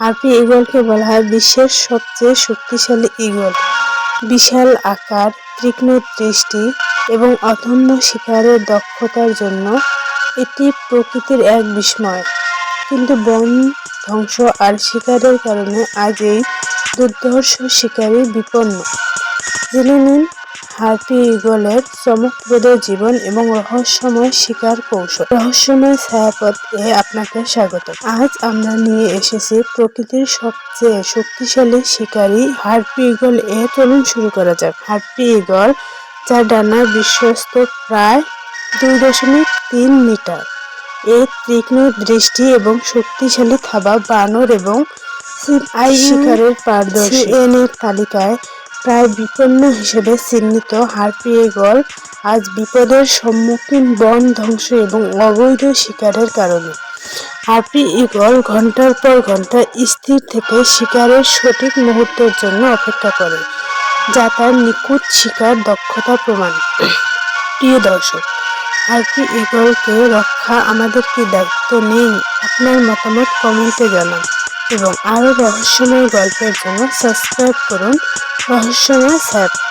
Harpy ঈগলকে বলা হয় বিশ্বের সবচেয়ে শক্তিশালী ঈগল। বিশাল আকার, তীক্ষ্ণ দৃষ্টি এবং অদম্য শিকারের দক্ষতার জন্য এটি প্রকৃতির এক বিস্ময়। কিন্তু বন ধ্বংস আর শিকারের কারণে আজ এই দুর্ধর্ষ শিকারী বিপন্ন। জেনে নিন হার্পি ঈগলের চমকপ্রদ জীবন এবং রহস্যময় শিকার কৌশল। রহস্যময় ছায়াপথে আপনাকে স্বাগত। আজ আমরা নিয়ে এসেছি প্রকৃতির সবচেয়ে শক্তিশালী শিকারী হার্পি ঈগল এর। চলুন শুরু করা যাক। হার্পি ঈগল, যার ডানা বিশ্বস্ত প্রায় 2.3 মিটার। এর তীক্ষ্ণ দৃষ্টি এবং শক্তিশালী থাবা বানর এবং শিকারের পারদর্শী। এর তালিকায় প্রায় বিপন্ন হিসেবে চিহ্নিত হার্পি ঈগল আজ বিপদের সম্মুখীন বন ধ্বংস এবং অবৈধ শিকারের কারণে। হার্পি ঈগল ঘন্টার পর ঘন্টা স্থির থেকে শিকারের সঠিক মুহূর্তের জন্য অপেক্ষা করে, যা তার নিখুঁত শিকার দক্ষতা প্রমাণ। প্রিয় দর্শক, হার্পি ঈগলকে রক্ষা আমাদের কি দায়িত্ব নেই? আপনার মতামত কমেন্টে জানান এবং আরও রহস্যময় গল্পের জন্য সাবস্ক্রাইব করুন রহস্যময় ছায়াপথ।